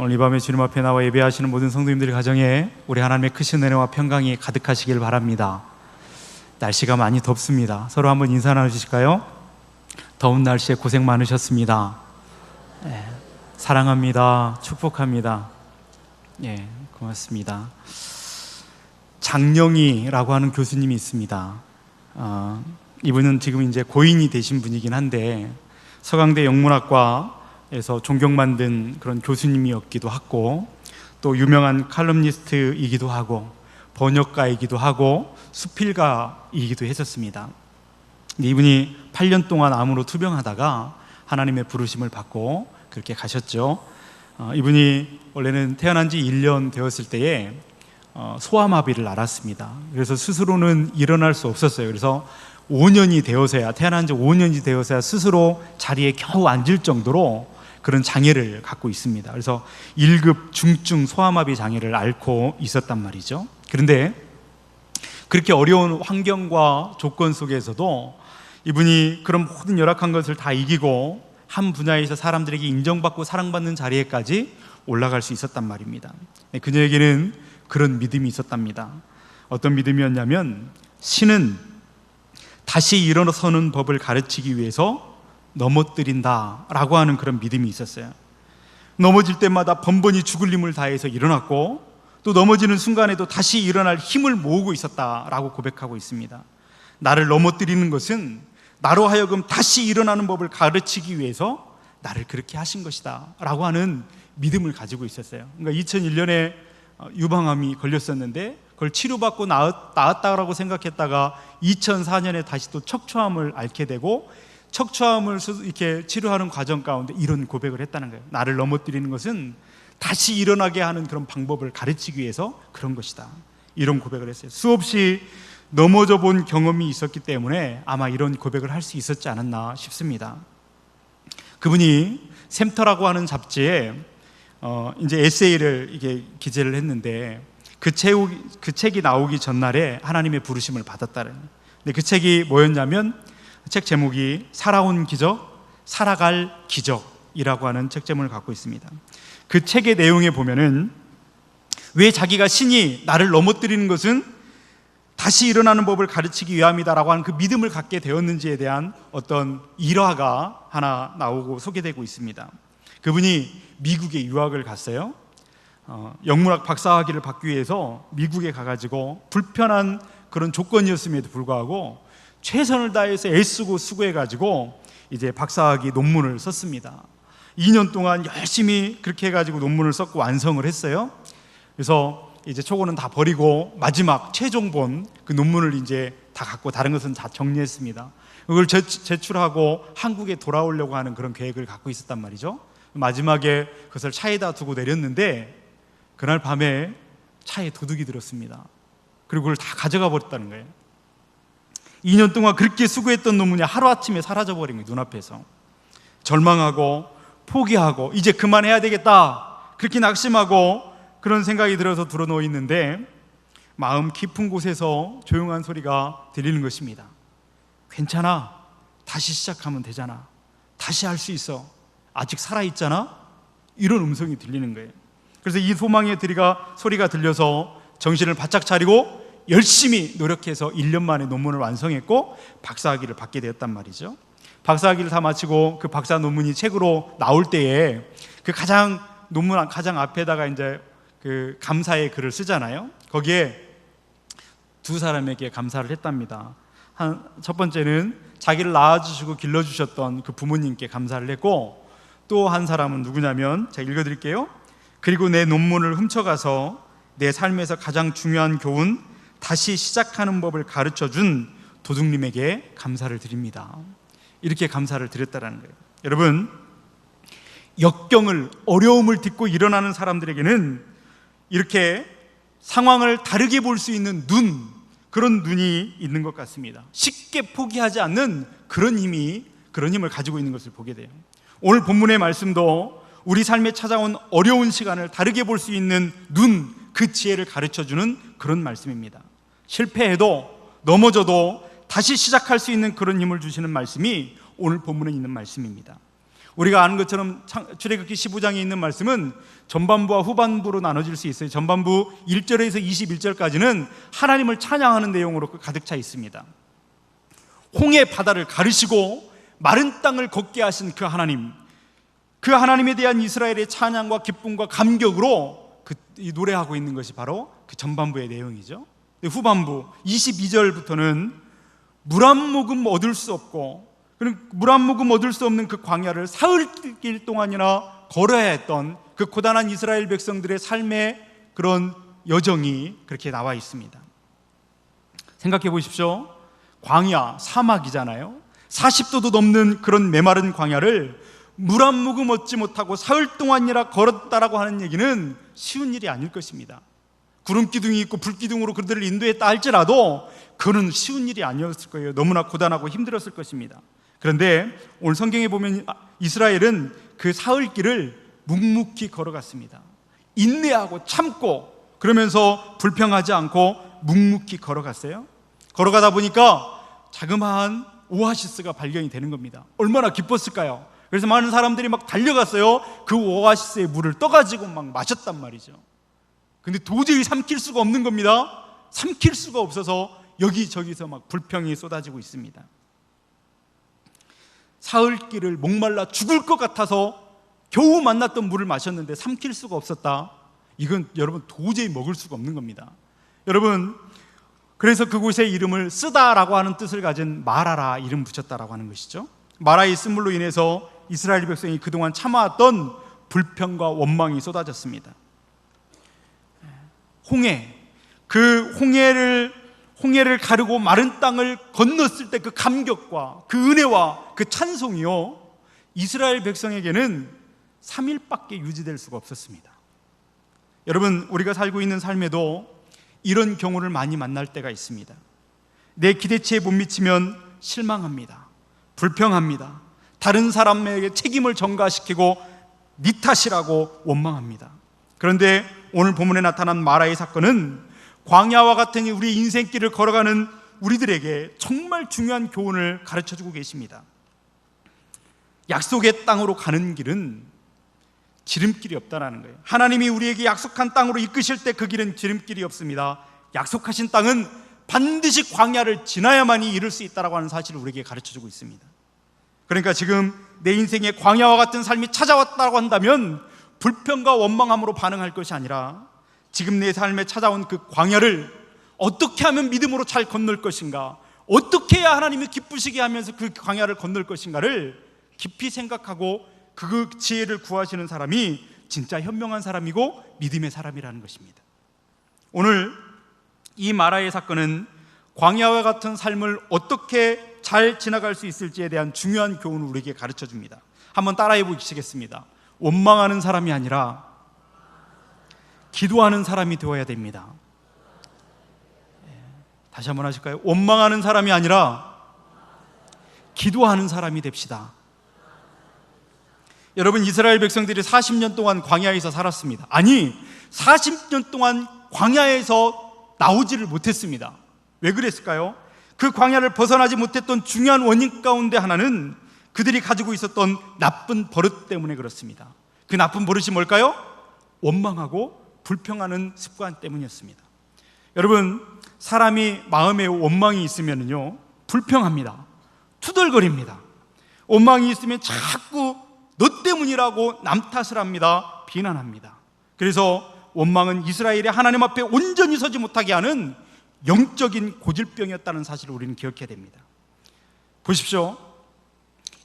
오늘 이 밤에 주님 앞에 나와 예배하시는 모든 성도님들의 가정에 우리 하나님의 크신 은혜와 평강이 가득하시길 바랍니다. 날씨가 많이 덥습니다. 서로 한번 인사 나누실까요? 더운 날씨에 고생 많으셨습니다. 사랑합니다. 축복합니다. 고맙습니다. 장영희라고 하는 교수님이 있습니다. 이분은 지금 이제 고인이 되신 분이긴 한데 서강대 영문학과에서 존경받는 그런 교수님이었기도 하고, 또 유명한 칼럼니스트이기도 하고 번역가이기도 하고 수필가이기도 했었습니다. 이분이 8년 동안 암으로 투병하다가 하나님의 부르심을 받고 그렇게 가셨죠. 이분이 원래는 태어난 지 1년 되었을 때에 소아마비를 앓았습니다. 그래서 스스로는 일어날 수 없었어요. 그래서 5년이 되어서야, 태어난 지 5년이 되어서야 스스로 자리에 겨우 앉을 정도로 그런 장애를 갖고 있습니다. 그래서 1급 중증 소아마비 장애를 앓고 있었단 말이죠. 그런데 그렇게 어려운 환경과 조건 속에서도 이분이 그런 모든 열악한 것을 다 이기고 한 분야에서 사람들에게 인정받고 사랑받는 자리에까지 올라갈 수 있었단 말입니다. 그녀에게는 그런 믿음이 있었답니다. 어떤 믿음이었냐면, 신은 다시 일어서는 법을 가르치기 위해서 넘어뜨린다 라고 하는 그런 믿음이 있었어요. 넘어질 때마다 번번이 죽을 힘을 다해서 일어났고, 또 넘어지는 순간에도 다시 일어날 힘을 모으고 있었다라고 고백하고 있습니다. 나를 넘어뜨리는 것은 나로 하여금 다시 일어나는 법을 가르치기 위해서 나를 그렇게 하신 것이다 라고 하는 믿음을 가지고 있었어요. 그러니까 2001년에 유방암이 걸렸었는데 그걸 치료받고 나았다라고 생각했다가 2004년에 다시 또 척추암을 앓게 되고, 척추암을 이렇게 치료하는 과정 가운데 이런 고백을 했다는 거예요. 나를 넘어뜨리는 것은 다시 일어나게 하는 그런 방법을 가르치기 위해서 그런 것이다, 이런 고백을 했어요. 수없이 넘어져 본 경험이 있었기 때문에 아마 이런 고백을 할 수 있었지 않았나 싶습니다. 그분이 샘터라고 하는 잡지에 이제 에세이를 이게 기재를 했는데, 그 책이 나오기 전날에 하나님의 부르심을 받았다는. 근데 그 책이 뭐였냐면, 책 제목이 살아온 기적, 살아갈 기적이라고 하는 책 제목을 갖고 있습니다. 그 책의 내용에 보면은 왜 자기가 신이 나를 넘어뜨리는 것은 다시 일어나는 법을 가르치기 위함이다라고 하는 그 믿음을 갖게 되었는지에 대한 어떤 일화가 하나 나오고 소개되고 있습니다. 그분이 미국에 유학을 갔어요. 영문학 박사학위를 받기 위해서 미국에 가가지고 불편한 그런 조건이었음에도 불구하고 최선을 다해서 애쓰고 수고해가지고 이제 박사학위 논문을 썼습니다. 2년 동안 열심히 그렇게 해가지고 논문을 썼고 완성을 했어요. 그래서 이제 초고는 다 버리고 마지막 최종본 그 논문을 이제 다 갖고 다른 것은 다 정리했습니다. 그걸 제출하고 한국에 돌아오려고 하는 그런 계획을 갖고 있었단 말이죠. 마지막에 그것을 차에다 두고 내렸는데 그날 밤에 차에 도둑이 들었습니다. 그리고 그걸 다 가져가 버렸다는 거예요. 2년 동안 그렇게 수고했던 논문이 하루아침에 사라져버린 거예요. 눈앞에서. 절망하고 포기하고 이제 그만해야 되겠다, 그렇게 낙심하고 그런 생각이 들어서 드러누워 있는데 마음 깊은 곳에서 조용한 소리가 들리는 것입니다. 괜찮아, 다시 시작하면 되잖아, 다시 할 수 있어, 아직 살아있잖아, 이런 음성이 들리는 거예요. 그래서 이 소망의 소리가 들려서 정신을 바짝 차리고 열심히 노력해서 1년 만에 논문을 완성했고 박사학위를 받게 되었단 말이죠. 박사학위를 다 마치고 그 박사 논문이 책으로 나올 때에 그 논문 가장 앞에다가 이제 그 감사의 글을 쓰잖아요. 거기에 두 사람에게 감사를 했답니다. 첫 번째는 자기를 낳아주시고 길러주셨던 그 부모님께 감사를 했고, 또 한 사람은 누구냐면, 제가 읽어드릴게요. 그리고 내 논문을 훔쳐가서 내 삶에서 가장 중요한 교훈, 다시 시작하는 법을 가르쳐준 도둑님에게 감사를 드립니다. 이렇게 감사를 드렸다는 거예요. 여러분, 역경을, 어려움을 딛고 일어나는 사람들에게는 이렇게 상황을 다르게 볼 수 있는 그런 눈이 있는 것 같습니다. 쉽게 포기하지 않는 그런 힘을 가지고 있는 것을 보게 돼요. 오늘 본문의 말씀도 우리 삶에 찾아온 어려운 시간을 다르게 볼 수 있는 그 지혜를 가르쳐주는 그런 말씀입니다. 실패해도 넘어져도 다시 시작할 수 있는 그런 힘을 주시는 말씀이 오늘 본문에 있는 말씀입니다. 우리가 아는 것처럼 출애굽기 15장에 있는 말씀은 전반부와 후반부로 나눠질 수 있어요. 전반부 1절에서 21절까지는 하나님을 찬양하는 내용으로 가득 차 있습니다. 홍해 바다를 가르시고 마른 땅을 걷게 하신 그 하나님, 그 하나님에 대한 이스라엘의 찬양과 기쁨과 감격으로 이 노래하고 있는 것이 바로 그 전반부의 내용이죠. 후반부 22절부터는 물 한 모금 얻을 수 없고, 물 한 모금 얻을 수 없는 그 광야를 사흘길 동안이나 걸어야 했던 그 고단한 이스라엘 백성들의 삶의 그런 여정이 그렇게 나와 있습니다. 생각해 보십시오. 광야, 사막이잖아요. 40도도 넘는 그런 메마른 광야를 물 한 모금 얻지 못하고 사흘 동안이나 걸었다라고 하는 얘기는 쉬운 일이 아닐 것입니다. 구름기둥이 있고 불기둥으로 그들을 인도했다 할지라도 그는 쉬운 일이 아니었을 거예요. 너무나 고단하고 힘들었을 것입니다. 그런데 오늘 성경에 보면 이스라엘은 그 사흘길을 묵묵히 걸어갔습니다. 인내하고 참고, 그러면서 불평하지 않고 묵묵히 걸어갔어요. 걸어가다 보니까 자그마한 오아시스가 발견이 되는 겁니다. 얼마나 기뻤을까요? 그래서 많은 사람들이 막 달려갔어요. 그 오아시스의 물을 떠가지고 막 마셨단 말이죠. 근데 도저히 삼킬 수가 없는 겁니다. 삼킬 수가 없어서 여기저기서 막 불평이 쏟아지고 있습니다. 사흘길을 목말라 죽을 것 같아서 겨우 만났던 물을 마셨는데 삼킬 수가 없었다. 이건 여러분 도저히 먹을 수가 없는 겁니다. 여러분, 그래서 그곳의 이름을 쓰다라고 하는 뜻을 가진 마라라 이름 붙였다라고 하는 것이죠. 마라의 쓴물로 인해서 이스라엘 백성이 그동안 참아왔던 불평과 원망이 쏟아졌습니다. 홍해, 그 홍해를 가르고 마른 땅을 건넜을 때 그 감격과 그 은혜와 그 찬송이요, 이스라엘 백성에게는 3일밖에 유지될 수가 없었습니다. 여러분, 우리가 살고 있는 삶에도 이런 경우를 많이 만날 때가 있습니다. 내 기대치에 못 미치면 실망합니다. 불평합니다. 다른 사람에게 책임을 전가시키고 네 탓이라고 원망합니다. 그런데 오늘 본문에 나타난 마라의 사건은 광야와 같은 우리 인생길을 걸어가는 우리들에게 정말 중요한 교훈을 가르쳐주고 계십니다. 약속의 땅으로 가는 길은 지름길이 없다라는 거예요. 하나님이 우리에게 약속한 땅으로 이끄실 때 그 길은 지름길이 없습니다. 약속하신 땅은 반드시 광야를 지나야만이 이룰 수 있다라고 하는 사실을 우리에게 가르쳐주고 있습니다. 그러니까 지금 내 인생에 광야와 같은 삶이 찾아왔다고 한다면 불평과 원망함으로 반응할 것이 아니라 지금 내 삶에 찾아온 그 광야를 어떻게 하면 믿음으로 잘 건널 것인가, 어떻게 해야 하나님이 기쁘시게 하면서 그 광야를 건널 것인가를 깊이 생각하고 그 지혜를 구하시는 사람이 진짜 현명한 사람이고 믿음의 사람이라는 것입니다. 오늘 이 마라의 사건은 광야와 같은 삶을 어떻게 잘 지나갈 수 있을지에 대한 중요한 교훈을 우리에게 가르쳐 줍니다. 한번 따라해 보시겠습니다. 원망하는 사람이 아니라 기도하는 사람이 되어야 됩니다. 다시 한번 하실까요? 원망하는 사람이 아니라 기도하는 사람이 됩시다. 여러분, 이스라엘 백성들이 40년 동안 광야에서 살았습니다. 아니, 40년 동안 광야에서 나오지를 못했습니다. 왜 그랬을까요? 그 광야를 벗어나지 못했던 중요한 원인 가운데 하나는 그들이 가지고 있었던 나쁜 버릇 때문에 그렇습니다. 그 나쁜 버릇이 뭘까요? 원망하고 불평하는 습관 때문이었습니다. 여러분, 사람이 마음에 원망이 있으면요 불평합니다. 투덜거립니다. 원망이 있으면 자꾸 너 때문이라고 남 탓을 합니다. 비난합니다. 그래서 원망은 이스라엘이 하나님 앞에 온전히 서지 못하게 하는 영적인 고질병이었다는 사실을 우리는 기억해야 됩니다. 보십시오.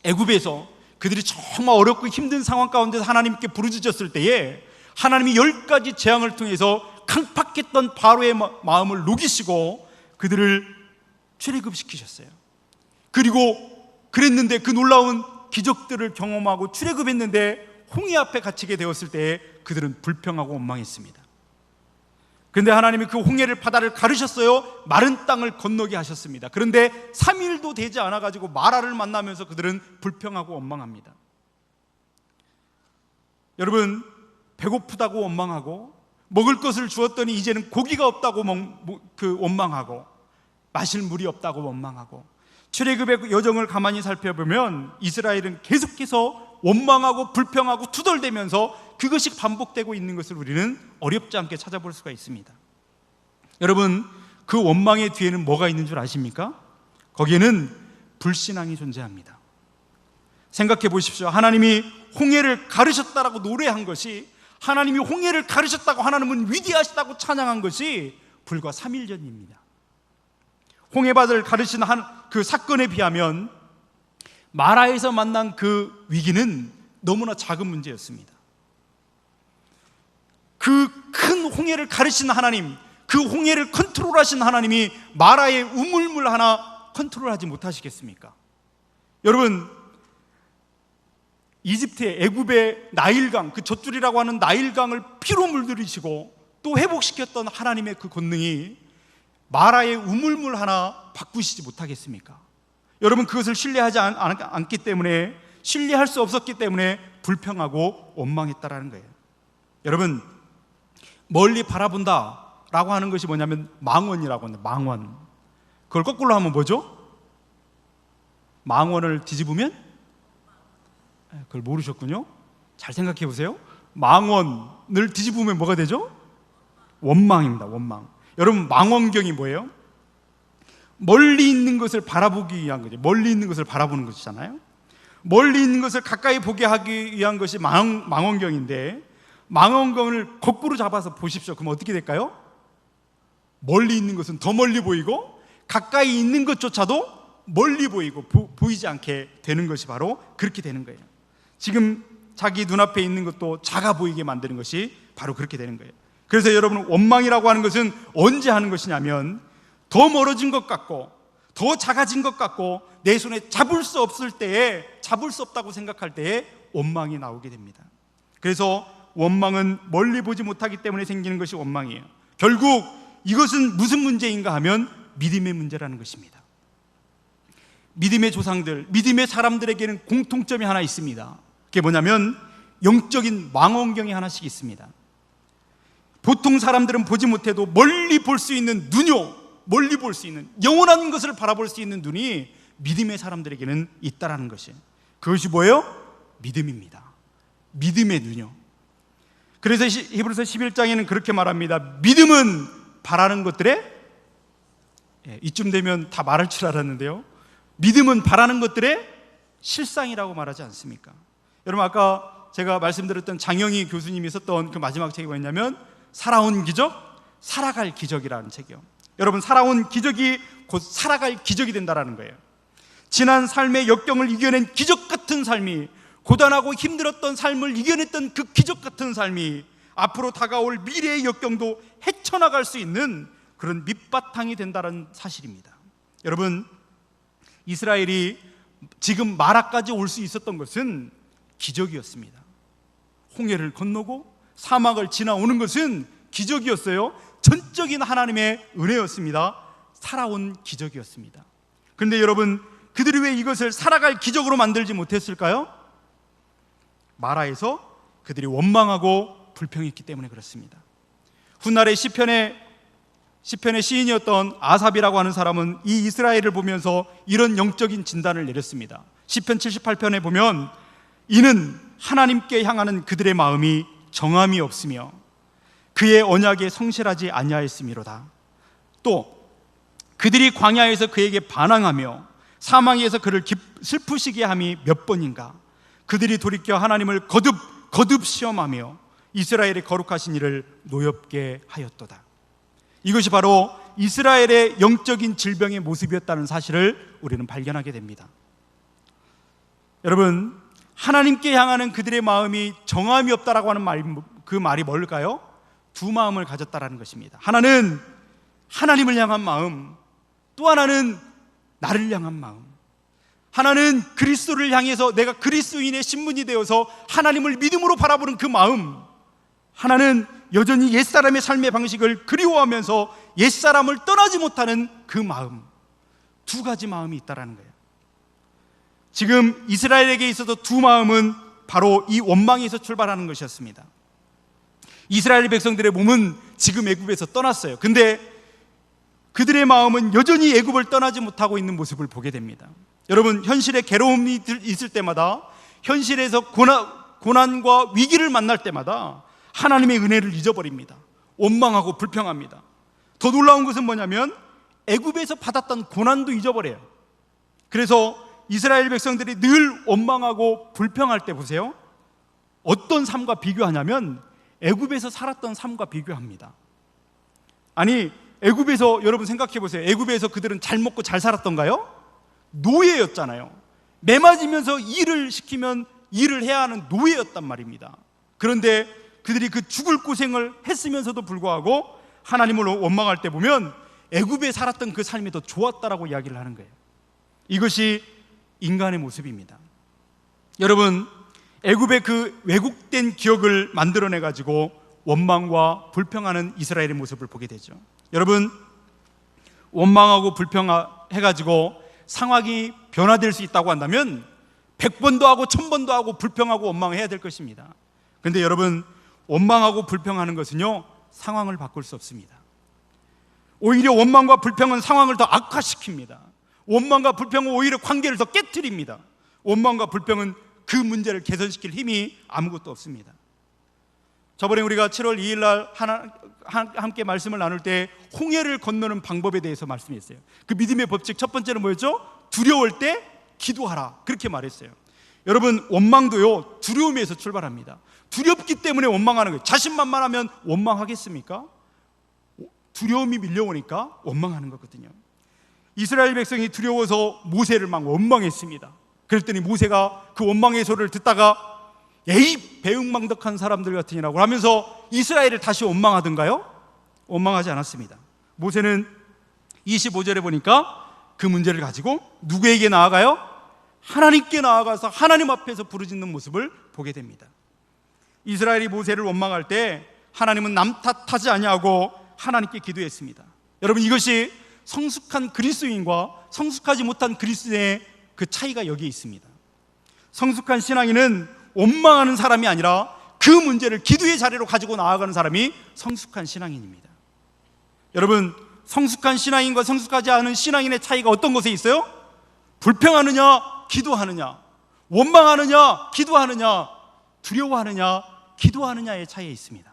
애굽에서 그들이 정말 어렵고 힘든 상황 가운데서 하나님께 부르짖었을 때에 하나님이 10가지 재앙을 통해서 강팍했던 바로의 마음을 녹이시고 그들을 출애굽시키셨어요. 그리고 그랬는데 그 놀라운 기적들을 경험하고 출애굽했는데 홍해 앞에 갇히게 되었을 때에 그들은 불평하고 원망했습니다. 그런데 하나님이 그 홍해를 바다를 가르셨어요. 마른 땅을 건너게 하셨습니다. 그런데 3일도 되지 않아가지고 마라를 만나면서 그들은 불평하고 원망합니다. 여러분, 배고프다고 원망하고 먹을 것을 주었더니 이제는 고기가 없다고 원망하고 마실 물이 없다고 원망하고 출애굽의 여정을 가만히 살펴보면 이스라엘은 계속해서 원망하고 불평하고 투덜대면서 그것이 반복되고 있는 것을 우리는 어렵지 않게 찾아볼 수가 있습니다. 여러분, 그 원망의 뒤에는 뭐가 있는 줄 아십니까? 거기에는 불신앙이 존재합니다. 생각해 보십시오. 하나님이 홍해를 가르셨다라고 노래한 것이, 하나님이 홍해를 가르셨다고, 하나님은 위대하시다고 찬양한 것이 불과 3일 전입니다. 홍해바다를 가르친 그 사건에 비하면 마라에서 만난 그 위기는 너무나 작은 문제였습니다. 그 큰 홍해를 가르친 하나님, 그 홍해를 컨트롤하신 하나님이 마라의 우물물 하나 컨트롤하지 못하시겠습니까? 여러분, 이집트의 애굽의 나일강, 그 젖줄이라고 하는 나일강을 피로 물들이시고 또 회복시켰던 하나님의 그 권능이 마라의 우물물 하나 바꾸시지 못하겠습니까? 여러분, 그것을 신뢰하지 않기 때문에, 신뢰할 수 없었기 때문에 불평하고 원망했다라는 거예요. 여러분, 멀리 바라본다 라고 하는 것이 뭐냐면 망원이라고 합니다. 망원. 그걸 거꾸로 하면 뭐죠? 망원을 뒤집으면? 그걸 모르셨군요. 잘 생각해 보세요. 망원을 뒤집으면 뭐가 되죠? 원망입니다. 원망. 여러분, 망원경이 뭐예요? 멀리 있는 것을 바라보기 위한 거죠. 멀리 있는 것을 바라보는 것이잖아요. 멀리 있는 것을 가까이 보게 하기 위한 것이 망원경인데, 망원경을 거꾸로 잡아서 보십시오. 그럼 어떻게 될까요? 멀리 있는 것은 더 멀리 보이고 가까이 있는 것조차도 멀리 보이고 보이지 않게 되는 것이 바로 그렇게 되는 거예요. 지금 자기 눈앞에 있는 것도 작아 보이게 만드는 것이 바로 그렇게 되는 거예요. 그래서 여러분, 원망이라고 하는 것은 언제 하는 것이냐면 더 멀어진 것 같고 더 작아진 것 같고 내 손에 잡을 수 없을 때에, 잡을 수 없다고 생각할 때에 원망이 나오게 됩니다. 그래서 원망은 멀리 보지 못하기 때문에 생기는 것이 원망이에요. 결국 이것은 무슨 문제인가 하면 믿음의 문제라는 것입니다. 믿음의 조상들, 믿음의 사람들에게는 공통점이 하나 있습니다. 그게 뭐냐면 영적인 망원경이 하나씩 있습니다. 보통 사람들은 보지 못해도 멀리 볼 수 있는 눈요, 멀리 볼 수 있는 영원한 것을 바라볼 수 있는 눈이 믿음의 사람들에게는 있다라는 것이, 그것이 뭐예요? 믿음입니다. 믿음의 눈요. 그래서 히브리서 11장에는 그렇게 말합니다. 믿음은 바라는 것들에, 이쯤 되면 다 말할 줄 알았는데요, 믿음은 바라는 것들의 실상이라고 말하지 않습니까? 여러분, 아까 제가 말씀드렸던 장영희 교수님이 썼던 그 마지막 책이 뭐였냐면 살아온 기적, 살아갈 기적이라는 책이요. 여러분, 살아온 기적이 곧 살아갈 기적이 된다라는 거예요. 지난 삶의 역경을 이겨낸 기적 같은 삶이, 고단하고 힘들었던 삶을 이겨냈던 그 기적 같은 삶이 앞으로 다가올 미래의 역경도 헤쳐나갈 수 있는 그런 밑바탕이 된다는 사실입니다. 여러분, 이스라엘이 지금 마라까지 올 수 있었던 것은 기적이었습니다. 홍해를 건너고 사막을 지나오는 것은 기적이었어요. 전적인 하나님의 은혜였습니다. 살아온 기적이었습니다. 그런데 여러분, 그들이 왜 이것을 살아갈 기적으로 만들지 못했을까요? 마라에서 그들이 원망하고 불평했기 때문에 그렇습니다. 훗날에 시편의 시인이었던 아삽이라고 하는 사람은 이 이스라엘을 보면서 이런 영적인 진단을 내렸습니다. 시편 78편에 보면 이는 하나님께 향하는 그들의 마음이 정함이 없으며 그의 언약에 성실하지 아니하였음이로다. 또 그들이 광야에서 그에게 반항하며 사망에서 그를 슬프시게 함이 몇 번인가. 그들이 돌이켜 하나님을 거듭 시험하며 이스라엘의 거룩하신 이를 노엽게 하였도다. 이것이 바로 이스라엘의 영적인 질병의 모습이었다는 사실을 우리는 발견하게 됩니다. 여러분, 하나님께 향하는 그들의 마음이 정함이 없다라고 하는 그 말이 뭘까요? 두 마음을 가졌다라는 것입니다. 하나는 하나님을 향한 마음, 또 하나는 나를 향한 마음. 하나는 그리스도를 향해서 내가 그리스도인의 신분이 되어서 하나님을 믿음으로 바라보는 그 마음, 하나는 여전히 옛사람의 삶의 방식을 그리워하면서 옛사람을 떠나지 못하는 그 마음, 두 가지 마음이 있다는 거예요. 지금 이스라엘에게 있어서 두 마음은 바로 이 원망에서 출발하는 것이었습니다. 이스라엘 백성들의 몸은 지금 애굽에서 떠났어요. 근데 그들의 마음은 여전히 애굽을 떠나지 못하고 있는 모습을 보게 됩니다. 여러분, 현실에 괴로움이 있을 때마다, 현실에서 고난과 위기를 만날 때마다 하나님의 은혜를 잊어버립니다. 원망하고 불평합니다. 더 놀라운 것은 뭐냐면 애굽에서 받았던 고난도 잊어버려요. 그래서 이스라엘 백성들이 늘 원망하고 불평할 때 보세요, 어떤 삶과 비교하냐면 애굽에서 살았던 삶과 비교합니다. 아니, 애굽에서 여러분 생각해 보세요. 애굽에서 그들은 잘 먹고 잘 살았던가요? 노예였잖아요. 매 맞으면서 일을 시키면 일을 해야 하는 노예였단 말입니다. 그런데 그들이 그 죽을 고생을 했으면서도 불구하고 하나님을 원망할 때 보면 애굽에 살았던 그 삶이 더 좋았다라고 이야기를 하는 거예요. 이것이 인간의 모습입니다. 여러분, 애굽의 그 왜곡된 기억을 만들어내 가지고 원망과 불평하는 이스라엘의 모습을 보게 되죠. 여러분, 원망하고 불평해 가지고 상황이 변화될 수 있다고 한다면 100번도 하고 1000번도 하고 불평하고 원망해야 될 것입니다. 그런데 여러분, 원망하고 불평하는 것은요, 상황을 바꿀 수 없습니다. 오히려 원망과 불평은 상황을 더 악화시킵니다. 원망과 불평은 오히려 관계를 더 깨트립니다. 원망과 불평은 그 문제를 개선시킬 힘이 아무것도 없습니다. 저번에 우리가 7월 2일 날 함께 말씀을 나눌 때 홍해를 건너는 방법에 대해서 말씀했어요. 그 믿음의 법칙 첫 번째는 뭐였죠? 두려울 때 기도하라, 그렇게 말했어요. 여러분, 원망도요, 두려움에서 출발합니다. 두렵기 때문에 원망하는 거예요. 자신만만하면 원망하겠습니까? 두려움이 밀려오니까 원망하는 거거든요. 이스라엘 백성이 두려워서 모세를 막 원망했습니다. 그랬더니 모세가 그 원망의 소리를 듣다가 에이, 배은망덕한 사람들 같으니라고 하면서 이스라엘을 다시 원망하던가요? 원망하지 않았습니다. 모세는 25절에 보니까 그 문제를 가지고 누구에게 나아가요? 하나님께 나아가서 하나님 앞에서 부르짖는 모습을 보게 됩니다. 이스라엘이 모세를 원망할 때 하나님은 남 탓하지 아니하고 하나님께 기도했습니다. 여러분, 이것이 성숙한 그리스도인과 성숙하지 못한 그리스도인의 그 차이가 여기에 있습니다. 성숙한 신앙인은 원망하는 사람이 아니라 그 문제를 기도의 자리로 가지고 나아가는 사람이 성숙한 신앙인입니다. 여러분, 성숙한 신앙인과 성숙하지 않은 신앙인의 차이가 어떤 것에 있어요? 불평하느냐, 기도하느냐, 원망하느냐, 기도하느냐, 두려워하느냐, 기도하느냐의 차이에 있습니다.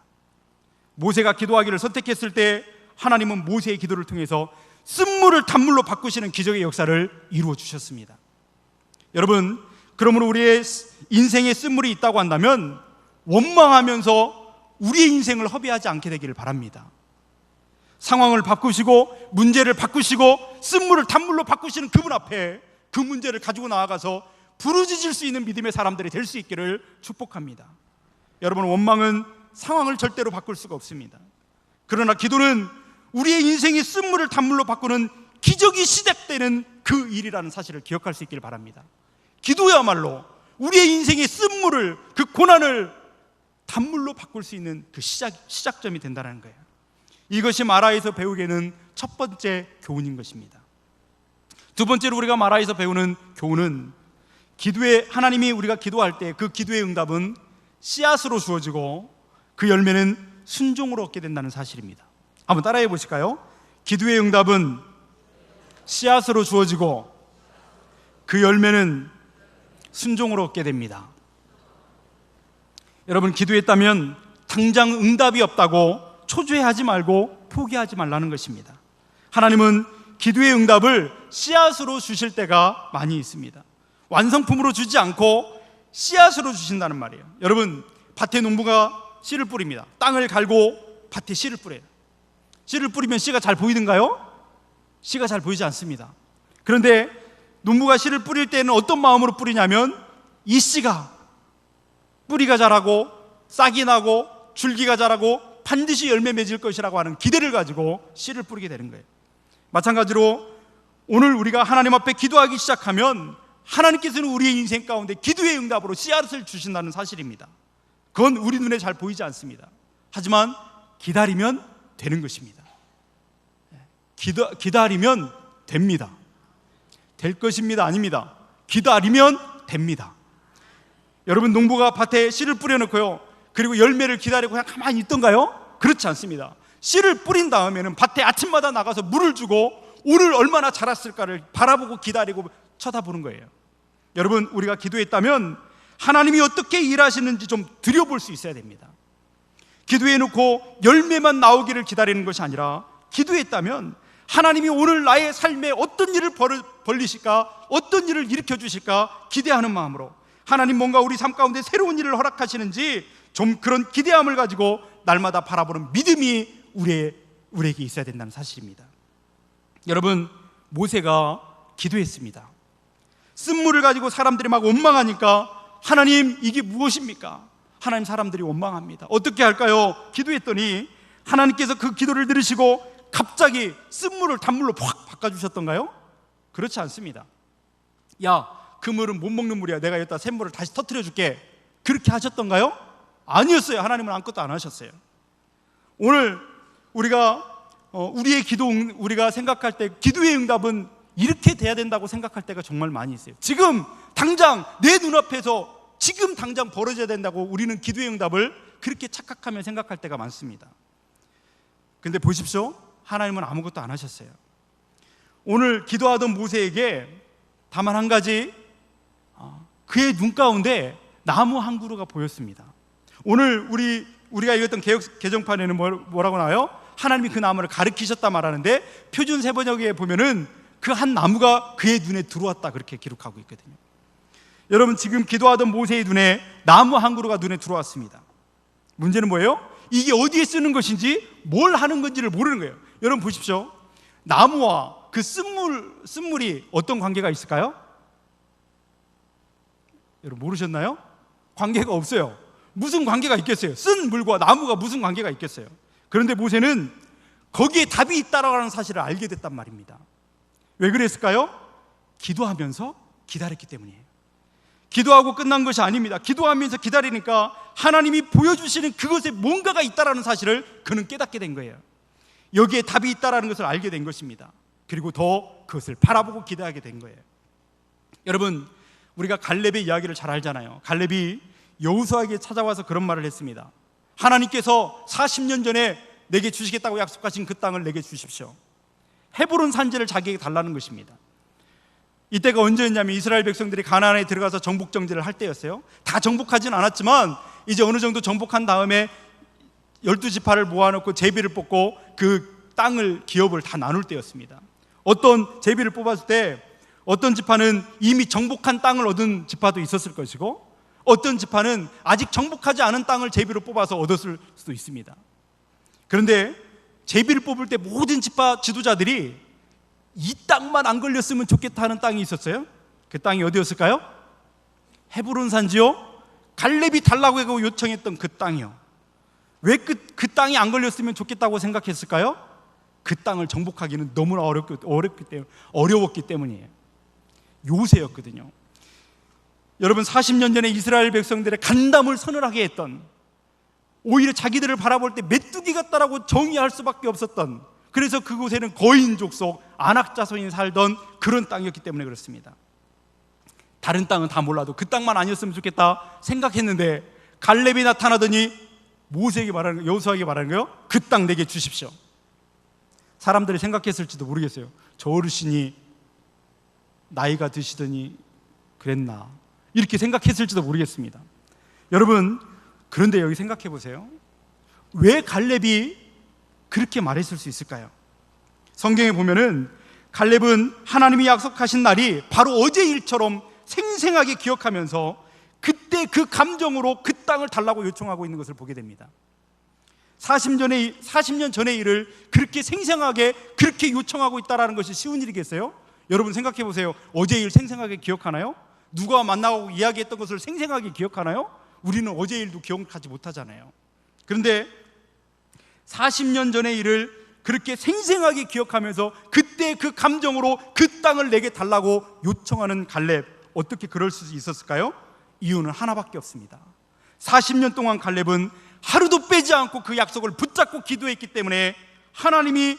모세가 기도하기를 선택했을 때 하나님은 모세의 기도를 통해서 쓴물을 단물로 바꾸시는 기적의 역사를 이루어 주셨습니다. 여러분, 그러므로 우리의 인생에 쓴물이 있다고 한다면 원망하면서 우리의 인생을 허비하지 않게 되기를 바랍니다. 상황을 바꾸시고 문제를 바꾸시고 쓴물을 단물로 바꾸시는 그분 앞에 그 문제를 가지고 나아가서 부르짖을 수 있는 믿음의 사람들이 될 수 있기를 축복합니다. 여러분, 원망은 상황을 절대로 바꿀 수가 없습니다. 그러나 기도는 우리의 인생의 쓴물을 단물로 바꾸는 기적이 시작되는 그 일이라는 사실을 기억할 수 있기를 바랍니다. 기도야말로 우리의 인생의 쓴물을, 그 고난을 단물로 바꿀 수 있는 그 시작점이 된다는 거예요. 이것이 마라에서 배우게는 첫 번째 교훈인 것입니다. 두 번째로 우리가 마라에서 배우는 교훈은 기도에, 하나님이 우리가 기도할 때 그 기도의 응답은 씨앗으로 주어지고 그 열매는 순종으로 얻게 된다는 사실입니다. 한번 따라해 보실까요? 기도의 응답은 씨앗으로 주어지고 그 열매는 순종으로 얻게 됩니다. 여러분, 기도했다면 당장 응답이 없다고 초조해하지 말고 포기하지 말라는 것입니다. 하나님은 기도의 응답을 씨앗으로 주실 때가 많이 있습니다. 완성품으로 주지 않고 씨앗으로 주신다는 말이에요. 여러분, 밭에 농부가 씨를 뿌립니다. 땅을 갈고 밭에 씨를 뿌려요. 씨를 뿌리면 씨가 잘 보이던가요? 씨가 잘 보이지 않습니다. 그런데 농부가 씨를 뿌릴 때는 어떤 마음으로 뿌리냐면 이 씨가 뿌리가 자라고 싹이 나고 줄기가 자라고 반드시 열매 맺을 것이라고 하는 기대를 가지고 씨를 뿌리게 되는 거예요. 마찬가지로 오늘 우리가 하나님 앞에 기도하기 시작하면 하나님께서는 우리의 인생 가운데 기도의 응답으로 씨앗을 주신다는 사실입니다. 그건 우리 눈에 잘 보이지 않습니다. 하지만 기다리면 되는 것입니다. 기다리면 됩니다. 될 것입니다, 아닙니다. 기다리면 됩니다. 여러분, 농부가 밭에 씨를 뿌려놓고요, 그리고 열매를 기다리고 그냥 가만히 있던가요? 그렇지 않습니다. 씨를 뿌린 다음에는 밭에 아침마다 나가서 물을 주고 오늘 얼마나 자랐을까를 바라보고 기다리고 쳐다보는 거예요. 여러분, 우리가 기도했다면 하나님이 어떻게 일하시는지 좀 들여볼 수 있어야 됩니다. 기도해놓고 열매만 나오기를 기다리는 것이 아니라, 기도했다면 하나님이 오늘 나의 삶에 어떤 일을 벌리실까, 어떤 일을 일으켜 주실까 기대하는 마음으로, 하나님 뭔가 우리 삶 가운데 새로운 일을 허락하시는지 좀 그런 기대함을 가지고 날마다 바라보는 믿음이 우리에게 있어야 된다는 사실입니다. 여러분, 모세가 기도했습니다. 쓴물을 가지고 사람들이 막 원망하니까, 하나님 이게 무엇입니까? 하나님, 사람들이 원망합니다. 어떻게 할까요? 기도했더니 하나님께서 그 기도를 들으시고 갑자기 쓴물을 단물로 확 바꿔주셨던가요? 그렇지 않습니다. 야, 그 물은 못 먹는 물이야, 내가 여기다 샘물을 다시 터뜨려 줄게, 그렇게 하셨던가요? 아니었어요. 하나님은 아무것도 안 하셨어요. 오늘 우리가 우리의 기도, 우리가 생각할 때 기도의 응답은 이렇게 돼야 된다고 생각할 때가 정말 많이 있어요. 지금 당장 내 눈앞에서 지금 당장 벌어져야 된다고 우리는 기도의 응답을 그렇게 착각하며 생각할 때가 많습니다. 그런데 보십시오, 하나님은 아무것도 안 하셨어요. 오늘 기도하던 모세에게 다만 한 가지, 그의 눈 가운데 나무 한 그루가 보였습니다. 오늘 우리가 읽었던 개정판에는 뭐라고 나와요? 하나님이 그 나무를 가리키셨다 말하는데, 표준 세번역에 보면은 그 한 나무가 그의 눈에 들어왔다, 그렇게 기록하고 있거든요. 여러분, 지금 기도하던 모세의 눈에 나무 한 그루가 눈에 들어왔습니다. 문제는 뭐예요? 이게 어디에 쓰는 것인지, 뭘 하는 건지를 모르는 거예요. 여러분 보십시오, 나무와 그 쓴물이 어떤 관계가 있을까요? 여러분 모르셨나요? 관계가 없어요. 무슨 관계가 있겠어요? 쓴 물과 나무가 무슨 관계가 있겠어요? 그런데 모세는 거기에 답이 있다라는 사실을 알게 됐단 말입니다. 왜 그랬을까요? 기도하면서 기다렸기 때문이에요. 기도하고 끝난 것이 아닙니다. 기도하면서 기다리니까 하나님이 보여주시는 그것에 뭔가가 있다라는 사실을 그는 깨닫게 된 거예요. 여기에 답이 있다라는 것을 알게 된 것입니다. 그리고 더 그것을 바라보고 기대하게 된 거예요. 여러분, 우리가 갈렙의 이야기를 잘 알잖아요. 갈렙이 여호수아에게 찾아와서 그런 말을 했습니다. 하나님께서 40년 전에 내게 주시겠다고 약속하신 그 땅을 내게 주십시오. 헤브론 산지를 자기에게 달라는 것입니다. 이때가 언제였냐면, 이스라엘 백성들이 가나안에 들어가서 정복 정지를 할 때였어요. 다 정복하진 않았지만 이제 어느 정도 정복한 다음에 12지파를 모아놓고 제비를 뽑고 그 땅을, 기업을 다 나눌 때였습니다. 어떤 제비를 뽑았을 때 어떤 지파는 이미 정복한 땅을 얻은 지파도 있었을 것이고, 어떤 지파는 아직 정복하지 않은 땅을 제비로 뽑아서 얻었을 수도 있습니다. 그런데 제비를 뽑을 때 모든 지파 지도자들이 이 땅만 안 걸렸으면 좋겠다 하는 땅이 있었어요. 그 땅이 어디였을까요? 헤브론 산지요. 갈렙이 달라고 하고 요청했던 그 땅이요. 왜 그 땅이 안 걸렸으면 좋겠다고 생각했을까요? 그 땅을 정복하기는 너무나 어려웠기 때문이에요. 요새였거든요. 여러분, 40년 전에 이스라엘 백성들의 간담을 서늘하게 했던, 오히려 자기들을 바라볼 때 메뚜기 같다라고 정의할 수밖에 없었던, 그래서 그곳에는 거인 족속, 안악 자손이 살던 그런 땅이었기 때문에 그렇습니다. 다른 땅은 다 몰라도 그 땅만 아니었으면 좋겠다 생각했는데, 갈렙이 나타나더니 모세에게 말하는 거예요. 여호수아에게 말하는 거예요. 그 땅 내게 주십시오. 사람들이 생각했을지도 모르겠어요. 저 어르신이 나이가 드시더니 그랬나, 이렇게 생각했을지도 모르겠습니다. 여러분, 그런데 여기 생각해 보세요. 왜 갈렙이 그렇게 말했을 수 있을까요? 성경에 보면은 갈렙은 하나님이 약속하신 날이 바로 어제 일처럼 생생하게 기억하면서 그때 그 감정으로 그 땅을 달라고 요청하고 있는 것을 보게 됩니다. 40년 전의 일을 그렇게 생생하게 그렇게 요청하고 있다는 것이 쉬운 일이겠어요? 여러분 생각해 보세요. 어제 일 생생하게 기억하나요? 누가 만나고 이야기했던 것을 생생하게 기억하나요? 우리는 어제 일도 기억하지 못하잖아요. 그런데 40년 전의 일을 그렇게 생생하게 기억하면서 그때 그 감정으로 그 땅을 내게 달라고 요청하는 갈렙, 어떻게 그럴 수 있었을까요? 이유는 하나밖에 없습니다. 40년 동안 갈렙은 하루도 빼지 않고 그 약속을 붙잡고 기도했기 때문에 하나님의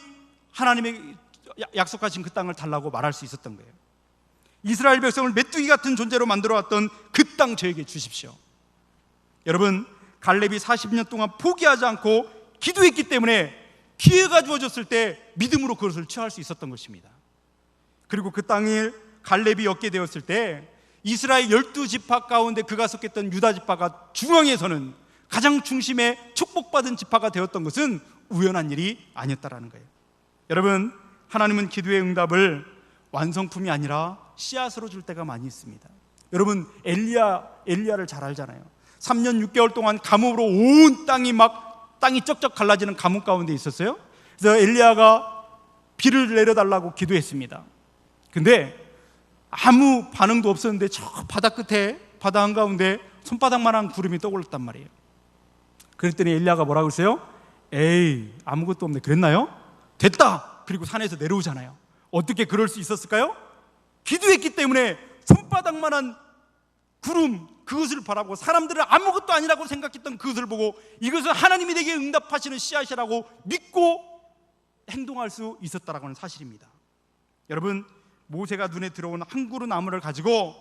약속하신 그 땅을 달라고 말할 수 있었던 거예요. 이스라엘 백성을 메뚜기 같은 존재로 만들어왔던 그 땅 저에게 주십시오. 여러분, 갈렙이 40년 동안 포기하지 않고 기도했기 때문에 기회가 주어졌을 때 믿음으로 그것을 취할 수 있었던 것입니다. 그리고 그 땅을 갈렙이 얻게 되었을 때 이스라엘 12지파 가운데 그가 속했던 유다지파가 중앙에 서는 가장 중심에 축복받은 지파가 되었던 것은 우연한 일이 아니었다라는 거예요. 여러분, 하나님은 기도의 응답을 완성품이 아니라 씨앗으로 줄 때가 많이 있습니다. 여러분, 엘리야를 잘 알잖아요. 3년 6개월 동안 가뭄으로 온 땅이 쩍쩍 갈라지는 가뭄 가운데 있었어요. 그래서 엘리야가 비를 내려달라고 기도했습니다. 근데 아무 반응도 없었는데 저 바다 끝에, 바다 한가운데 손바닥만한 구름이 떠올랐단 말이에요. 그랬더니 엘리야가 뭐라고 했어요? 에이, 아무것도 없네. 그랬나요? 됐다! 그리고 산에서 내려오잖아요. 어떻게 그럴 수 있었을까요? 기도했기 때문에 손바닥만한 구름, 그것을 바라보고 사람들은 아무것도 아니라고 생각했던 그것을 보고 이것은 하나님이 내게 응답하시는 씨앗이라고 믿고 행동할 수 있었다라고 하는 사실입니다. 여러분, 모세가 눈에 들어온 한 그루 나무를 가지고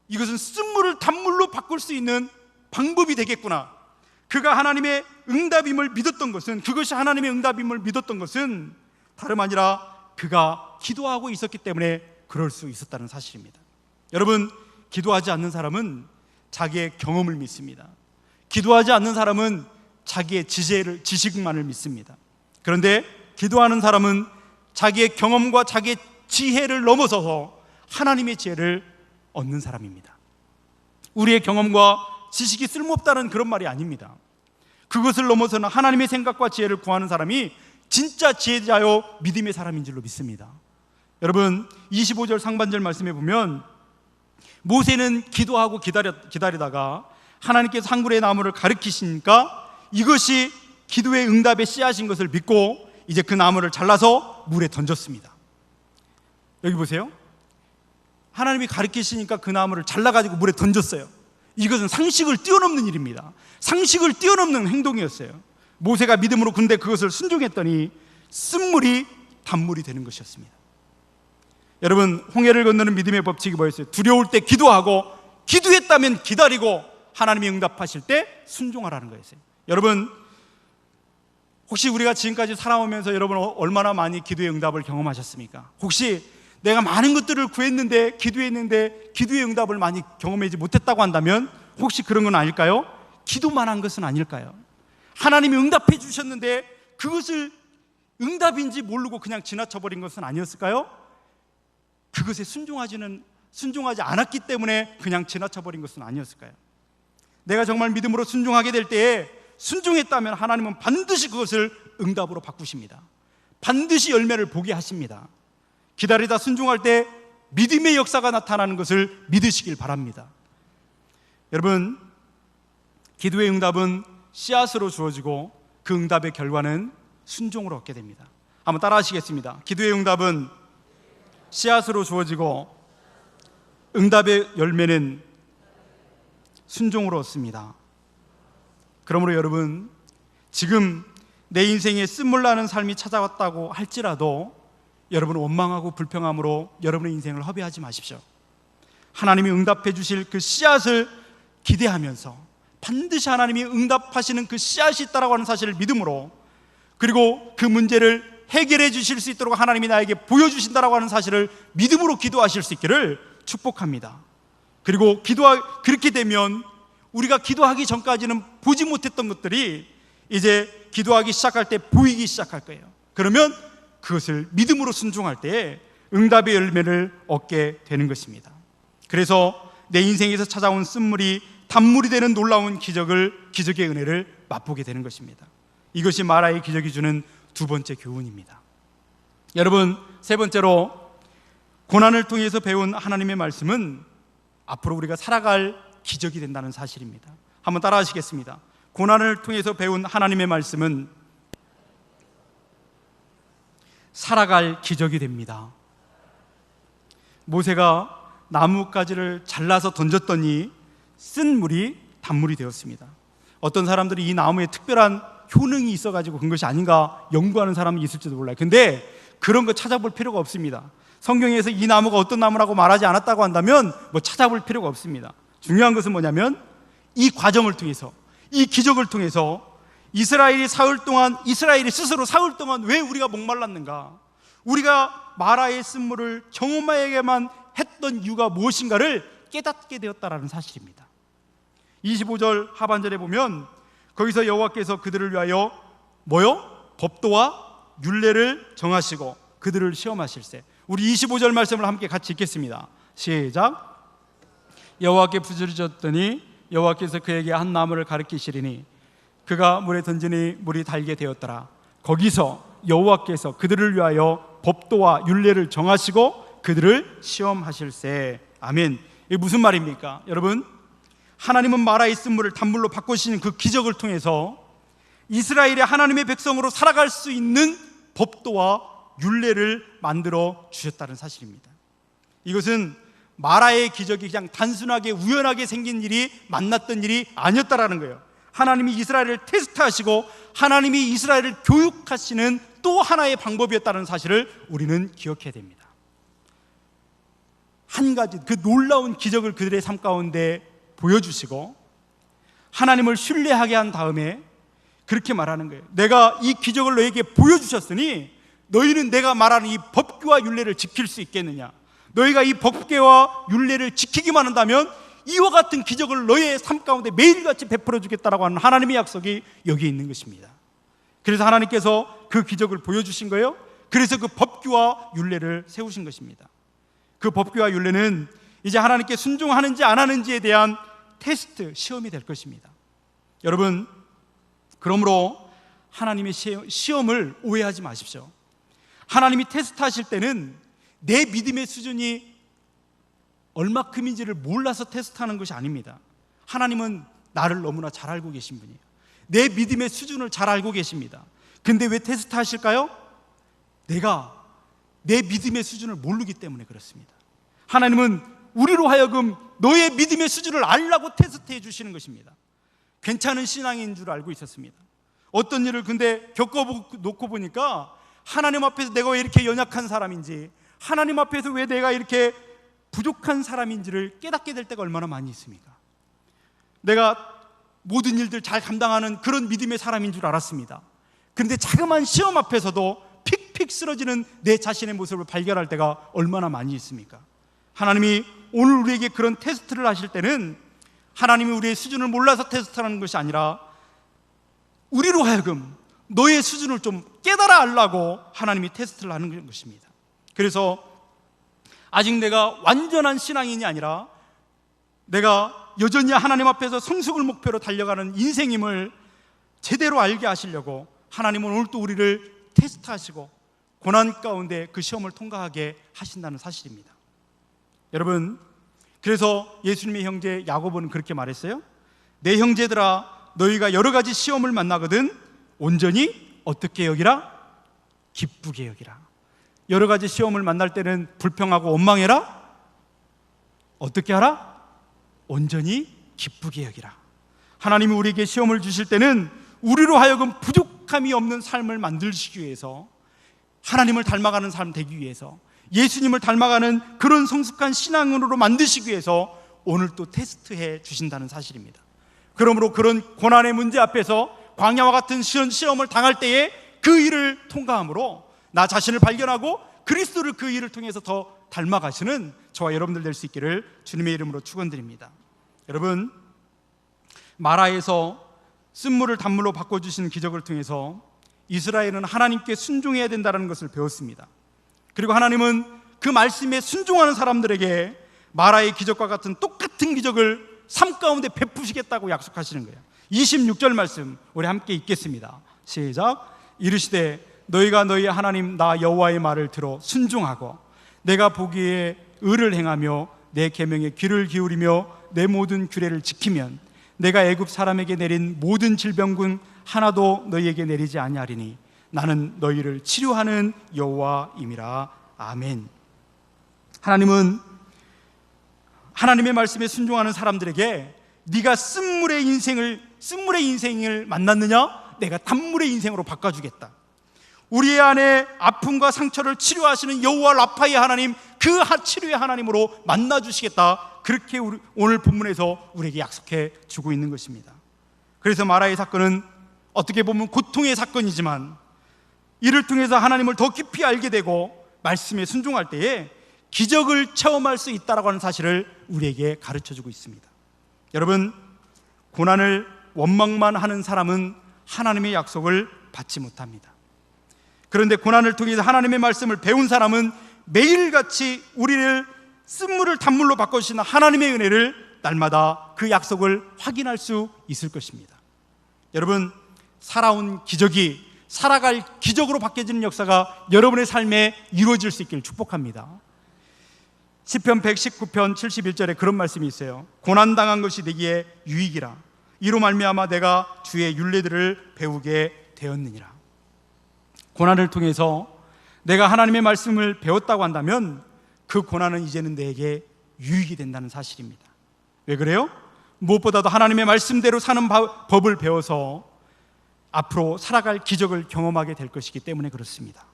이것은 쓴물을 단물로 바꿀 수 있는 방법이 되겠구나. 그가 하나님의 응답임을 믿었던 것은, 그것이 하나님의 응답임을 믿었던 것은 다름 아니라 그가 기도하고 있었기 때문에 그럴 수 있었다는 사실입니다. 여러분, 기도하지 않는 사람은 자기의 경험을 믿습니다. 기도하지 않는 사람은 자기의 지식만을 믿습니다. 그런데 기도하는 사람은 자기의 경험과 자기의 지혜를 넘어서서 하나님의 지혜를 얻는 사람입니다. 우리의 경험과 지식이 쓸모없다는 그런 말이 아닙니다. 그것을 넘어서는 하나님의 생각과 지혜를 구하는 사람이 진짜 지혜자요 믿음의 사람인 줄로 믿습니다. 여러분, 25절 상반절 말씀에 보면 모세는 기도하고 기다리다가 하나님께서 한 그루의 나무를 가리키시니까 이것이 기도의 응답의 씨앗인 것을 믿고 이제 그 나무를 잘라서 물에 던졌습니다. 여기 보세요. 하나님이 가리키시니까 그 나무를 잘라가지고 물에 던졌어요. 이것은 상식을 뛰어넘는 일입니다. 상식을 뛰어넘는 행동이었어요. 모세가 믿음으로 근데 그것을 순종했더니 쓴물이 단물이 되는 것이었습니다. 여러분, 홍해를 건너는 믿음의 법칙이 뭐였어요? 두려울 때 기도하고, 기도했다면 기다리고, 하나님이 응답하실 때 순종하라는 거였어요. 여러분, 혹시 우리가 지금까지 살아오면서 여러분 얼마나 많이 기도의 응답을 경험하셨습니까? 혹시 내가 많은 것들을 구했는데, 기도했는데 기도의 응답을 많이 경험하지 못했다고 한다면 혹시 그런 건 아닐까요? 기도만 한 것은 아닐까요? 하나님이 응답해 주셨는데 그것을 응답인지 모르고 그냥 지나쳐버린 것은 아니었을까요? 그것에 순종하지 않았기 때문에 그냥 지나쳐버린 것은 아니었을까요? 내가 정말 믿음으로 순종하게 될 때에 순종했다면 하나님은 반드시 그것을 응답으로 바꾸십니다. 반드시 열매를 보게 하십니다. 기다리다 순종할 때 믿음의 역사가 나타나는 것을 믿으시길 바랍니다. 여러분, 기도의 응답은 씨앗으로 주어지고 그 응답의 결과는 순종으로 얻게 됩니다. 한번 따라 하시겠습니다. 기도의 응답은 씨앗으로 주어지고 응답의 열매는 순종으로 얻습니다. 그러므로 여러분, 지금 내 인생에 쓴물나는 삶이 찾아왔다고 할지라도 여러분은 원망하고 불평함으로 여러분의 인생을 허비하지 마십시오. 하나님이 응답해 주실 그 씨앗을 기대하면서 반드시 하나님이 응답하시는 그 씨앗이 있다라고 하는 사실을 믿음으로, 그리고 그 문제를 해결해 주실 수 있도록 하나님이 나에게 보여주신다라고 하는 사실을 믿음으로 기도하실 수 있기를 축복합니다. 그리고 그렇게 되면 우리가 기도하기 전까지는 보지 못했던 것들이 이제 기도하기 시작할 때 보이기 시작할 거예요. 그러면 그것을 믿음으로 순종할 때 응답의 열매를 얻게 되는 것입니다. 그래서 내 인생에서 찾아온 쓴물이 단물이 되는 놀라운 기적의 은혜를 맛보게 되는 것입니다. 이것이 마라의 기적이 주는 두 번째 교훈입니다. 여러분, 세 번째로 고난을 통해서 배운 하나님의 말씀은 앞으로 우리가 살아갈 기적이 된다는 사실입니다. 한번 따라 하시겠습니다. 고난을 통해서 배운 하나님의 말씀은 살아갈 기적이 됩니다. 모세가 나뭇가지를 잘라서 던졌더니 쓴 물이 단물이 되었습니다. 어떤 사람들이 이 나무에 특별한 효능이 있어가지고 그런 것이 아닌가 연구하는 사람이 있을지도 몰라요. 근데 그런 거 찾아볼 필요가 없습니다. 성경에서 이 나무가 어떤 나무라고 말하지 않았다고 한다면 찾아볼 필요가 없습니다. 중요한 것은 뭐냐면 이 과정을 통해서, 이 기적을 통해서 이스라엘이 스스로 사흘 동안 왜 우리가 목말랐는가, 우리가 마라의 쓴물을 경험하에게만 했던 이유가 무엇인가를 깨닫게 되었다라는 사실입니다. 25절 하반절에 보면 거기서 여호와께서 그들을 위하여 법도와 율례를 정하시고 그들을 시험하실세. 우리 25절 말씀을 함께 같이 읽겠습니다. 시작. 여호와께 부르짖었더니 여호와께서 그에게 한 나무를 가리키시리니 그가 물에 던지니 물이 달게 되었더라. 거기서 여호와께서 그들을 위하여 법도와 율례를 정하시고 그들을 시험하실세. 아멘. 이게 무슨 말입니까? 여러분, 하나님은 마라의 쓴물을 단물로 바꾸시는 그 기적을 통해서 이스라엘의 하나님의 백성으로 살아갈 수 있는 법도와 율례를 만들어 주셨다는 사실입니다. 이것은 마라의 기적이 그냥 단순하게 우연하게 생긴 일이, 만났던 일이 아니었다라는 거예요. 하나님이 이스라엘을 테스트하시고 하나님이 이스라엘을 교육하시는 또 하나의 방법이었다는 사실을 우리는 기억해야 됩니다. 한 가지 그 놀라운 기적을 그들의 삶 가운데 보여주시고 하나님을 신뢰하게 한 다음에 그렇게 말하는 거예요. 내가 이 기적을 너에게 보여주셨으니 너희는 내가 말하는 이 법규와 율례를 지킬 수 있겠느냐? 너희가 이 법규와 율례를 지키기만 한다면 이와 같은 기적을 너희의 삶 가운데 매일같이 베풀어 주겠다라고 하는 하나님의 약속이 여기에 있는 것입니다. 그래서 하나님께서 그 기적을 보여주신 거예요. 그래서 그 법규와 율례를 세우신 것입니다. 그 법규와 율례는 이제 하나님께 순종하는지 안 하는지에 대한 테스트, 시험이 될 것입니다. 여러분, 그러므로 하나님의 시험을 오해하지 마십시오. 하나님이 테스트하실 때는 내 믿음의 수준이 얼마큼인지를 몰라서 테스트하는 것이 아닙니다. 하나님은 나를 너무나 잘 알고 계신 분이에요. 내 믿음의 수준을 잘 알고 계십니다. 근데 왜 테스트하실까요? 내가 내 믿음의 수준을 모르기 때문에 그렇습니다. 하나님은 우리로 하여금 너의 믿음의 수준을 알라고 테스트해 주시는 것입니다. 괜찮은 신앙인 줄 알고 있었습니다. 어떤 일을 근데 겪어놓고 보니까 하나님 앞에서 내가 왜 이렇게 연약한 사람인지, 하나님 앞에서 왜 내가 이렇게 부족한 사람인지를 깨닫게 될 때가 얼마나 많이 있습니까? 내가 모든 일들 잘 감당하는 그런 믿음의 사람인 줄 알았습니다. 그런데 자그마한 시험 앞에서도 픽픽 쓰러지는 내 자신의 모습을 발견할 때가 얼마나 많이 있습니까? 하나님이 오늘 우리에게 그런 테스트를 하실 때는 하나님이 우리의 수준을 몰라서 테스트하는 것이 아니라 우리로 하여금 너의 수준을 좀 깨달아 알라고 하나님이 테스트를 하는 것입니다. 그래서 아직 내가 완전한 신앙인이 아니라 내가 여전히 하나님 앞에서 성숙을 목표로 달려가는 인생임을 제대로 알게 하시려고 하나님은 오늘 또 우리를 테스트하시고 고난 가운데 그 시험을 통과하게 하신다는 사실입니다. 여러분, 그래서 예수님의 형제 야고보는 그렇게 말했어요. 내 형제들아, 너희가 여러 가지 시험을 만나거든 온전히 어떻게 여기라? 기쁘게 여기라. 여러 가지 시험을 만날 때는 불평하고 원망해라? 어떻게 하라? 온전히 기쁘게 여기라. 하나님이 우리에게 시험을 주실 때는 우리로 하여금 부족함이 없는 삶을 만들시기 위해서, 하나님을 닮아가는 삶 되기 위해서, 예수님을 닮아가는 그런 성숙한 신앙으로 만드시기 위해서 오늘 또 테스트해 주신다는 사실입니다. 그러므로 그런 고난의 문제 앞에서 광야와 같은 시험을 당할 때에 그 일을 통과함으로 나 자신을 발견하고 그리스도를 그 일을 통해서 더 닮아가시는 저와 여러분들 될 수 있기를 주님의 이름으로 축원드립니다. 여러분, 마라에서 쓴물을 단물로 바꿔주시는 기적을 통해서 이스라엘은 하나님께 순종해야 된다는 것을 배웠습니다. 그리고 하나님은 그 말씀에 순종하는 사람들에게 마라의 기적과 같은 똑같은 기적을 삶 가운데 베푸시겠다고 약속하시는 거예요. 26절 말씀 우리 함께 읽겠습니다. 시작. 이르시되 너희가 너희 하나님 나 여호와의 말을 들어 순종하고 내가 보기에 의를 행하며 내 계명에 귀를 기울이며 내 모든 규례를 지키면 내가 애굽 사람에게 내린 모든 질병군 하나도 너희에게 내리지 아니하리니 나는 너희를 치료하는 여호와임이라. 아멘. 하나님은 하나님의 말씀에 순종하는 사람들에게 네가 쓴물의 인생을 만났느냐? 내가 단물의 인생으로 바꿔주겠다. 우리의 안에 아픔과 상처를 치료하시는 여호와 라파의 하나님, 그 치료의 하나님으로 만나주시겠다. 그렇게 오늘 본문에서 우리에게 약속해 주고 있는 것입니다. 그래서 마라의 사건은 어떻게 보면 고통의 사건이지만 이를 통해서 하나님을 더 깊이 알게 되고 말씀에 순종할 때에 기적을 체험할 수 있다라고 하는 사실을 우리에게 가르쳐주고 있습니다. 여러분, 고난을 원망만 하는 사람은 하나님의 약속을 받지 못합니다. 그런데 고난을 통해서 하나님의 말씀을 배운 사람은 매일같이 우리를 쓴물을 단물로 바꿔주시는 하나님의 은혜를 날마다 그 약속을 확인할 수 있을 것입니다. 여러분, 살아온 기적이 살아갈 기적으로 바뀌어지는 역사가 여러분의 삶에 이루어질 수 있기를 축복합니다. 시편 119편 71절에 그런 말씀이 있어요. 고난당한 것이 내게 유익이라. 이로 말미암아 내가 주의 율례들을 배우게 되었느니라. 고난을 통해서 내가 하나님의 말씀을 배웠다고 한다면 그 고난은 이제는 내게 유익이 된다는 사실입니다. 왜 그래요? 무엇보다도 하나님의 말씀대로 사는 법을 배워서 앞으로 살아갈 기적을 경험하게 될 것이기 때문에 그렇습니다.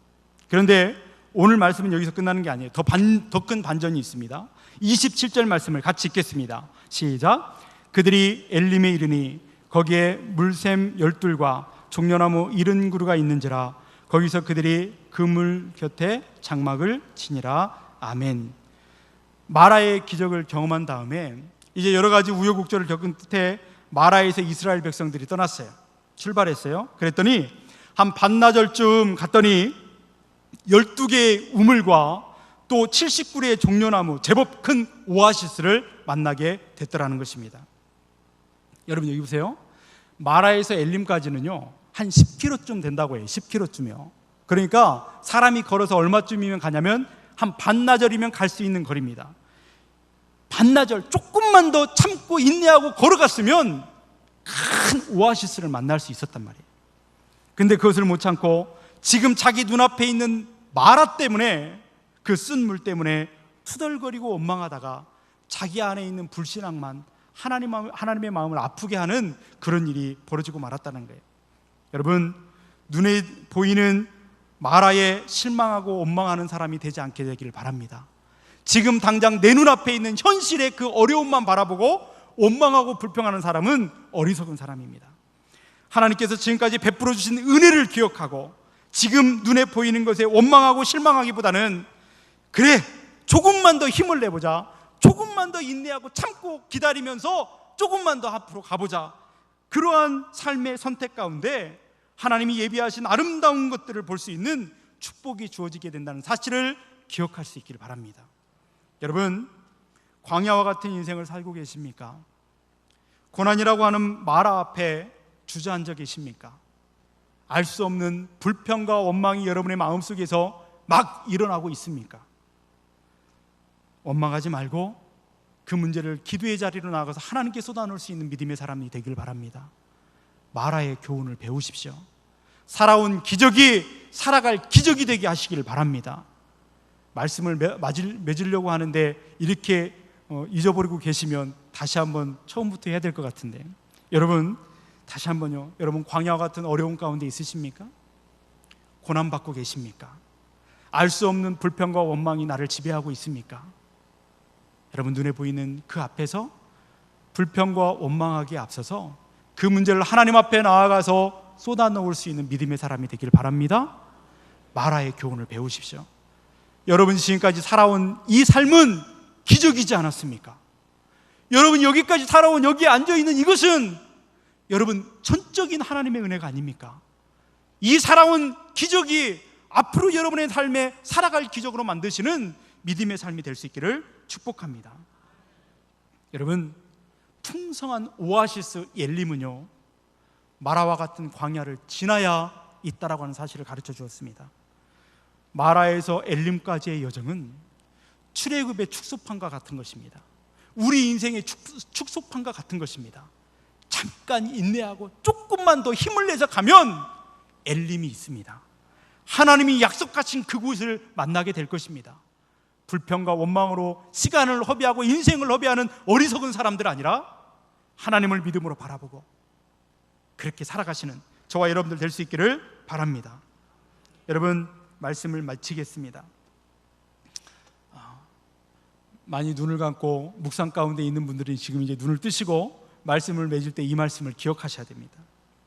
그런데 오늘 말씀은 여기서 끝나는 게 아니에요. 더 큰 반전이 있습니다. 27절 말씀을 같이 읽겠습니다. 시작. 그들이 엘림에 이르니 거기에 물샘 12과 종려나무 70그루가 있는지라. 거기서 그들이 그 물 곁에 장막을 치니라. 아멘. 마라의 기적을 경험한 다음에 이제 여러 가지 우여곡절을 겪은 끝에 마라에서 이스라엘 백성들이 떠났어요. 출발했어요. 그랬더니 한 반나절쯤 갔더니 12개의 우물과 또 70그루의 종려나무, 제법 큰 오아시스를 만나게 됐더라는 것입니다. 여러분 여기 보세요. 마라에서 엘림까지는요 한 10km쯤 된다고 해요. 10km쯤이요. 그러니까 사람이 걸어서 얼마쯤이면 가냐면 한 반나절이면 갈 수 있는 거리입니다. 반나절 조금만 더 참고 인내하고 걸어갔으면 큰 오아시스를 만날 수 있었단 말이에요. 근데 그것을 못 참고 지금 자기 눈앞에 있는 마라 때문에, 그 쓴 물 때문에 투덜거리고 원망하다가 자기 안에 있는 불신앙만 하나님의 마음을 아프게 하는 그런 일이 벌어지고 말았다는 거예요. 여러분, 눈에 보이는 마라에 실망하고 원망하는 사람이 되지 않게 되기를 바랍니다. 지금 당장 내 눈앞에 있는 현실의 그 어려움만 바라보고 원망하고 불평하는 사람은 어리석은 사람입니다. 하나님께서 지금까지 베풀어 주신 은혜를 기억하고 지금 눈에 보이는 것에 원망하고 실망하기보다는 그래, 조금만 더 힘을 내보자, 조금만 더 인내하고 참고 기다리면서 조금만 더 앞으로 가보자, 그러한 삶의 선택 가운데 하나님이 예비하신 아름다운 것들을 볼 수 있는 축복이 주어지게 된다는 사실을 기억할 수 있기를 바랍니다. 여러분, 광야와 같은 인생을 살고 계십니까? 고난이라고 하는 마라 앞에 주저앉아 계십니까? 알 수 없는 불평과 원망이 여러분의 마음속에서 막 일어나고 있습니까? 원망하지 말고 그 문제를 기도의 자리로 나가서 하나님께 쏟아놓을 수 있는 믿음의 사람이 되길 바랍니다. 마라의 교훈을 배우십시오. 살아온 기적이 살아갈 기적이 되게 하시기를 바랍니다. 말씀을 맺으려고 하는데 이렇게 잊어버리고 계시면 다시 한번 처음부터 해야 될 것 같은데, 여러분 다시 한번요. 여러분 광야와 같은 어려움 가운데 있으십니까? 고난받고 계십니까? 알 수 없는 불평과 원망이 나를 지배하고 있습니까? 여러분 눈에 보이는 그 앞에서 불평과 원망하기에 앞서서 그 문제를 하나님 앞에 나아가서 쏟아놓을 수 있는 믿음의 사람이 되길 바랍니다. 마라의 교훈을 배우십시오. 여러분 지금까지 살아온 이 삶은 기적이지 않았습니까? 여러분 여기까지 살아온 여기에 앉아있는 이것은 여러분 전적인 하나님의 은혜가 아닙니까? 이 살아온 기적이 앞으로 여러분의 삶에 살아갈 기적으로 만드시는 믿음의 삶이 될 수 있기를 축복합니다. 여러분 풍성한 오아시스 엘림은요 마라와 같은 광야를 지나야 있다라고 하는 사실을 가르쳐 주었습니다. 마라에서 엘림까지의 여정은 출애굽의 축소판과 같은 것입니다. 우리 인생의 축소판과 같은 것입니다. 잠깐 인내하고 조금만 더 힘을 내서 가면 엘림이 있습니다. 하나님이 약속하신 그곳을 만나게 될 것입니다. 불평과 원망으로 시간을 허비하고 인생을 허비하는 어리석은 사람들 아니라 하나님을 믿음으로 바라보고 그렇게 살아가시는 저와 여러분들 될 수 있기를 바랍니다. 여러분 말씀을 마치겠습니다. 많이 눈을 감고 묵상 가운데 있는 분들이 지금 이제 눈을 뜨시고 말씀을 맺을 때 이 말씀을 기억하셔야 됩니다.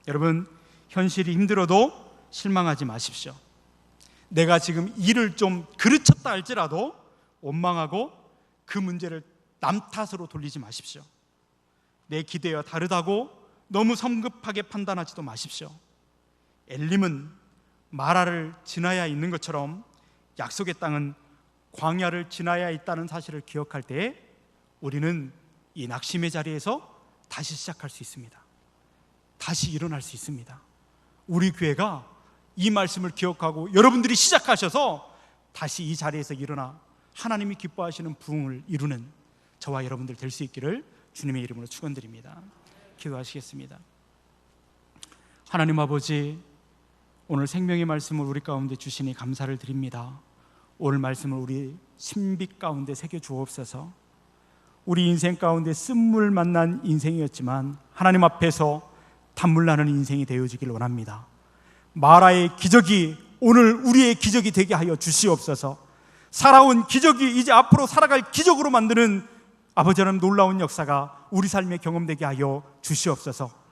여러분 현실이 힘들어도 실망하지 마십시오. 내가 지금 일을 좀 그르쳤다 할지라도 원망하고 그 문제를 남 탓으로 돌리지 마십시오. 내 기대와 다르다고 너무 성급하게 판단하지도 마십시오. 엘림은 마라를 지나야 있는 것처럼 약속의 땅은 광야를 지나야 있다는 사실을 기억할 때에 우리는 이 낙심의 자리에서 다시 시작할 수 있습니다. 다시 일어날 수 있습니다. 우리 교회가 이 말씀을 기억하고 여러분들이 시작하셔서 다시 이 자리에서 일어나 하나님이 기뻐하시는 부흥을 이루는 저와 여러분들 될 수 있기를 주님의 이름으로 축원드립니다. 기도하시겠습니다. 하나님 아버지, 오늘 생명의 말씀을 우리 가운데 주시니 감사를 드립니다. 오늘 말씀을 우리 신비 가운데 새겨 주옵소서. 우리 인생 가운데 쓴물 만난 인생이었지만 하나님 앞에서 단물 나는 인생이 되어지길 원합니다. 마라의 기적이 오늘 우리의 기적이 되게 하여 주시옵소서. 살아온 기적이 이제 앞으로 살아갈 기적으로 만드는 아버지 하나님 놀라운 역사가 우리 삶에 경험되게 하여 주시옵소서.